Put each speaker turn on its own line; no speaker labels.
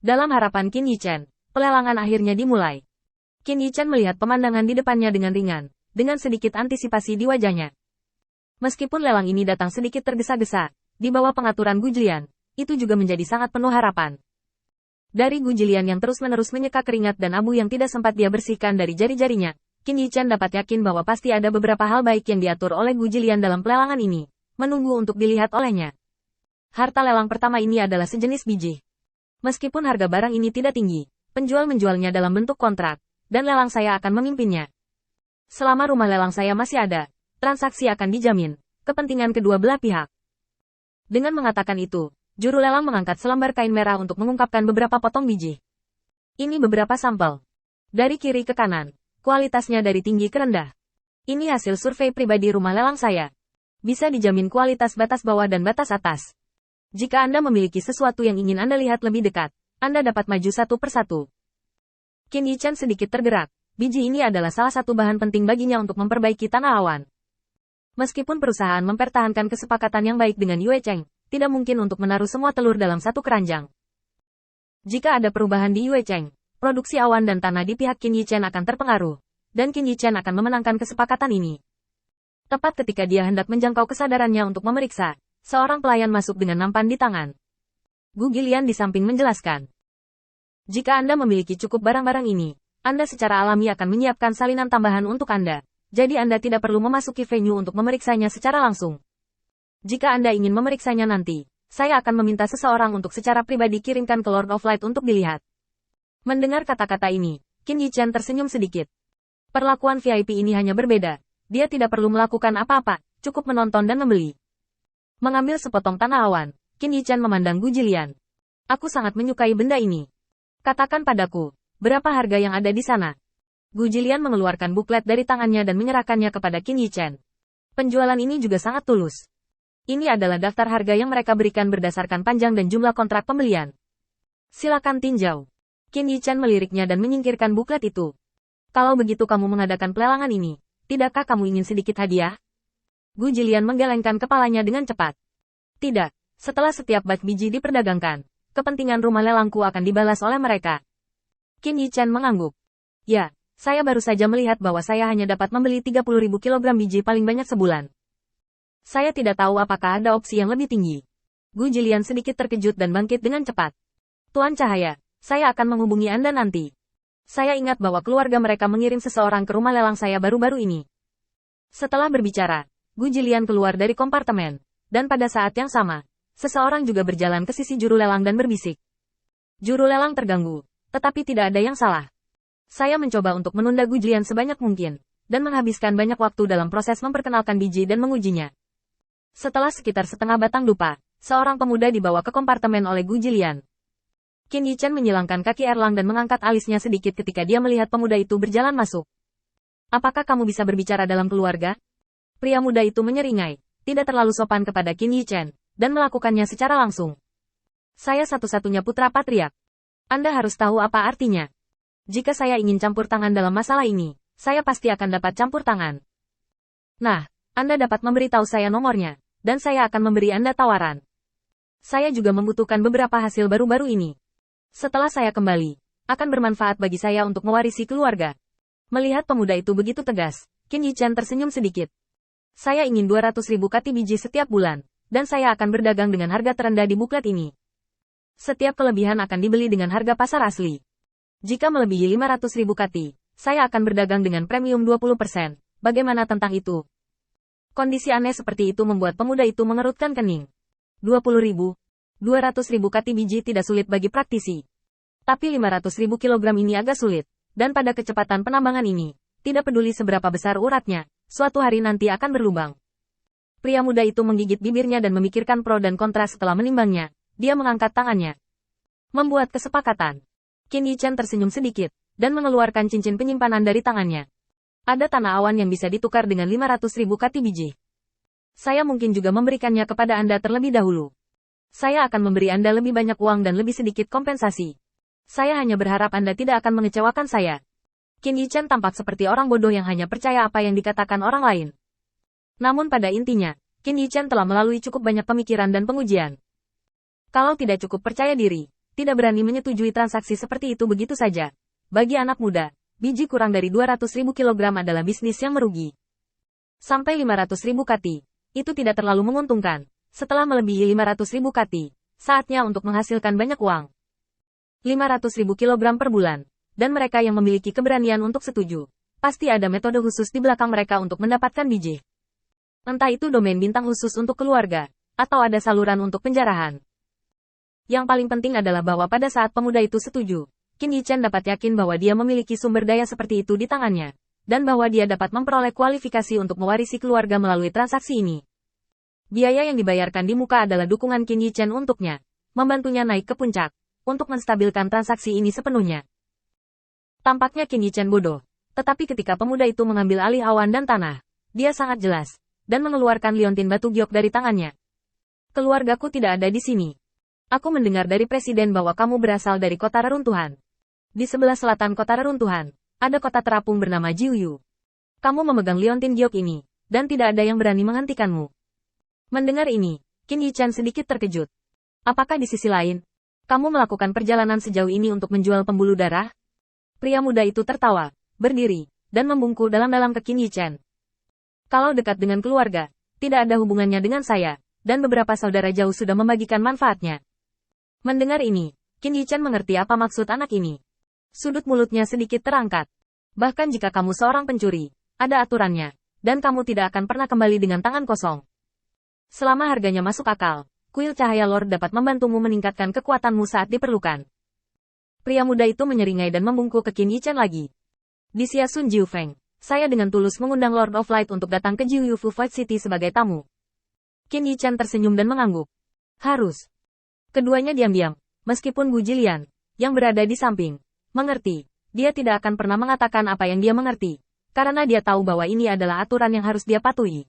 Dalam harapan Qin Yichen, pelelangan akhirnya dimulai. Qin Yichen melihat pemandangan di depannya dengan ringan, dengan sedikit antisipasi di wajahnya. Meskipun lelang ini datang sedikit tergesa-gesa, di bawah pengaturan Gu Jilian, itu juga menjadi sangat penuh harapan. Dari Gu Jilian yang terus-menerus menyeka keringat dan abu yang tidak sempat dia bersihkan dari jari-jarinya, Qin Yichen dapat yakin bahwa pasti ada beberapa hal baik yang diatur oleh Gu Jilian dalam pelelangan ini, menunggu untuk dilihat olehnya. Harta lelang pertama ini adalah sejenis biji. Meskipun harga barang ini tidak tinggi, penjual menjualnya dalam bentuk kontrak, dan lelang saya akan memimpinnya. Selama rumah lelang saya masih ada, transaksi akan dijamin, kepentingan kedua belah pihak. Dengan mengatakan itu, juru lelang mengangkat selembar kain merah untuk mengungkapkan beberapa potong biji. Ini beberapa sampel. Dari kiri ke kanan, kualitasnya dari tinggi ke rendah. Ini hasil survei pribadi rumah lelang saya. Bisa dijamin kualitas batas bawah dan batas atas. Jika Anda memiliki sesuatu yang ingin Anda lihat lebih dekat, Anda dapat maju satu persatu. Qin Yichen sedikit tergerak. Biji ini adalah salah satu bahan penting baginya untuk memperbaiki tanah awan. Meskipun perusahaan mempertahankan kesepakatan yang baik dengan Yue Cheng, tidak mungkin untuk menaruh semua telur dalam satu keranjang. Jika ada perubahan di Yue Cheng, produksi awan dan tanah di pihak Qin Yichen akan terpengaruh, dan Qin Yichen akan memenangkan kesepakatan ini. Tepat ketika dia hendak menjangkau kesadarannya untuk memeriksa, seorang pelayan masuk dengan nampan di tangan. Gu Jilian di samping menjelaskan. Jika Anda memiliki cukup barang-barang ini, Anda secara alami akan menyiapkan salinan tambahan untuk Anda, jadi Anda tidak perlu memasuki venue untuk memeriksanya secara langsung. Jika Anda ingin memeriksanya nanti, saya akan meminta seseorang untuk secara pribadi kirimkan ke Lord of Light untuk dilihat. Mendengar kata-kata ini, Qin Yichen tersenyum sedikit. Perlakuan VIP ini hanya berbeda, dia tidak perlu melakukan apa-apa, cukup menonton dan membeli. Mengambil sepotong tanah awan, Qin Yichen memandang Gu Jilian. Aku sangat menyukai benda ini. Katakan padaku, berapa harga yang ada di sana? Gu Jilian mengeluarkan buklet dari tangannya dan menyerahkannya kepada Qin Yichen. Penjualan ini juga sangat tulus. Ini adalah daftar harga yang mereka berikan berdasarkan panjang dan jumlah kontrak pembelian. Silakan tinjau. Qin Yichen meliriknya dan menyingkirkan buklet itu. Kalau begitu kamu mengadakan pelelangan ini, tidakkah kamu ingin sedikit hadiah? Gu Jilian menggelengkan kepalanya dengan cepat. Tidak, setelah setiap bat biji diperdagangkan, kepentingan rumah lelangku akan dibalas oleh mereka. Qin Yichen mengangguk. Ya, saya baru saja melihat bahwa saya hanya dapat membeli 30.000 kilogram biji paling banyak sebulan. Saya tidak tahu apakah ada opsi yang lebih tinggi. Gu Jilian sedikit terkejut dan bangkit dengan cepat. Tuan Cahaya, saya akan menghubungi Anda nanti. Saya ingat bahwa keluarga mereka mengirim seseorang ke rumah lelang saya baru-baru ini. Setelah berbicara, Gu Jilian keluar dari kompartemen, dan pada saat yang sama, seseorang juga berjalan ke sisi juru lelang dan berbisik. Juru lelang terganggu, tetapi tidak ada yang salah. Saya mencoba untuk menunda Gu Jilian sebanyak mungkin, dan menghabiskan banyak waktu dalam proses memperkenalkan biji dan mengujinya. Setelah sekitar setengah batang dupa, seorang pemuda dibawa ke kompartemen oleh Gu Jilian. Qin Yichen menyilangkan kaki Erlang dan mengangkat alisnya sedikit ketika dia melihat pemuda itu berjalan masuk. Apakah kamu bisa berbicara dalam keluarga? Pria muda itu menyeringai, tidak terlalu sopan kepada Qin Yichen, dan melakukannya secara langsung. Saya satu-satunya putra patriark. Anda harus tahu apa artinya. Jika saya ingin campur tangan dalam masalah ini, saya pasti akan dapat campur tangan. Nah, Anda dapat memberitahu saya nomornya, dan saya akan memberi Anda tawaran. Saya juga membutuhkan beberapa hasil baru-baru ini. Setelah saya kembali, akan bermanfaat bagi saya untuk mewarisi keluarga. Melihat pemuda itu begitu tegas, Qin Yichen tersenyum sedikit. Saya ingin 200.000 kati biji setiap bulan, dan saya akan berdagang dengan harga terendah di buklet ini. Setiap kelebihan akan dibeli dengan harga pasar asli. Jika melebihi 500.000 kati, saya akan berdagang dengan premium 20%. Bagaimana tentang itu? Kondisi aneh seperti itu membuat pemuda itu mengerutkan kening. 20.000, 200.000 kati biji tidak sulit bagi praktisi. Tapi 500.000 kilogram ini agak sulit, dan pada kecepatan penambangan ini, tidak peduli seberapa besar uratnya, suatu hari nanti akan berlubang. Pria muda itu menggigit bibirnya dan memikirkan pro dan kontra setelah menimbangnya. Dia mengangkat tangannya. Membuat kesepakatan. Qin Yichen tersenyum sedikit, dan mengeluarkan cincin penyimpanan dari tangannya. Ada tanah awan yang bisa ditukar dengan 500.000 kati biji. Saya mungkin juga memberikannya kepada Anda terlebih dahulu. Saya akan memberi Anda lebih banyak uang dan lebih sedikit kompensasi. Saya hanya berharap Anda tidak akan mengecewakan saya. Qin Yichen tampak seperti orang bodoh yang hanya percaya apa yang dikatakan orang lain. Namun pada intinya, Qin Yichen telah melalui cukup banyak pemikiran dan pengujian. Kalau tidak cukup percaya diri, tidak berani menyetujui transaksi seperti itu begitu saja. Bagi anak muda, biji kurang dari 200.000 kilogram adalah bisnis yang merugi. Sampai 500.000 kati, itu tidak terlalu menguntungkan. Setelah melebihi 500.000 kati, saatnya untuk menghasilkan banyak uang. 500.000 kilogram per bulan, dan mereka yang memiliki keberanian untuk setuju. Pasti ada metode khusus di belakang mereka untuk mendapatkan biji. Entah itu domain bintang khusus untuk keluarga, atau ada saluran untuk penjarahan. Yang paling penting adalah bahwa pada saat pemuda itu setuju, Qin Yichen dapat yakin bahwa dia memiliki sumber daya seperti itu di tangannya, dan bahwa dia dapat memperoleh kualifikasi untuk mewarisi keluarga melalui transaksi ini. Biaya yang dibayarkan di muka adalah dukungan Qin Yichen untuknya, membantunya naik ke puncak, untuk menstabilkan transaksi ini sepenuhnya. Tampaknya Qin Yichen bodoh, tetapi ketika pemuda itu mengambil alih awan dan tanah, dia sangat jelas, dan mengeluarkan liontin batu giok dari tangannya. Keluargaku tidak ada di sini. Aku mendengar dari presiden bahwa kamu berasal dari kota reruntuhan. Di sebelah selatan kota reruntuhan, ada kota terapung bernama Jiuyu. Kamu memegang liontin giok ini, dan tidak ada yang berani menghentikanmu. Mendengar ini, Qin Yichen sedikit terkejut. Apakah di sisi lain, kamu melakukan perjalanan sejauh ini untuk menjual pembuluh darah? Pria muda itu tertawa, berdiri, dan membungkuk dalam-dalam ke Qin Yichen. Kalau dekat dengan keluarga, tidak ada hubungannya dengan saya, dan beberapa saudara jauh sudah membagikan manfaatnya. Mendengar ini, Qin Yichen mengerti apa maksud anak ini. Sudut mulutnya sedikit terangkat. Bahkan jika kamu seorang pencuri, ada aturannya, dan kamu tidak akan pernah kembali dengan tangan kosong. Selama harganya masuk akal, kuil cahaya Lord dapat membantumu meningkatkan kekuatanmu saat diperlukan. Pria muda itu menyeringai dan membungkuk ke Qin Yichen lagi. Di Xia Sun Jiufeng, saya dengan tulus mengundang Lord of Light untuk datang ke Jiuyu Void City sebagai tamu. Qin Yichen tersenyum dan mengangguk. Harus. Keduanya diam-diam, meskipun Bu Jilian, yang berada di samping, mengerti. Dia tidak akan pernah mengatakan apa yang dia mengerti, karena dia tahu bahwa ini adalah aturan yang harus dia patuhi.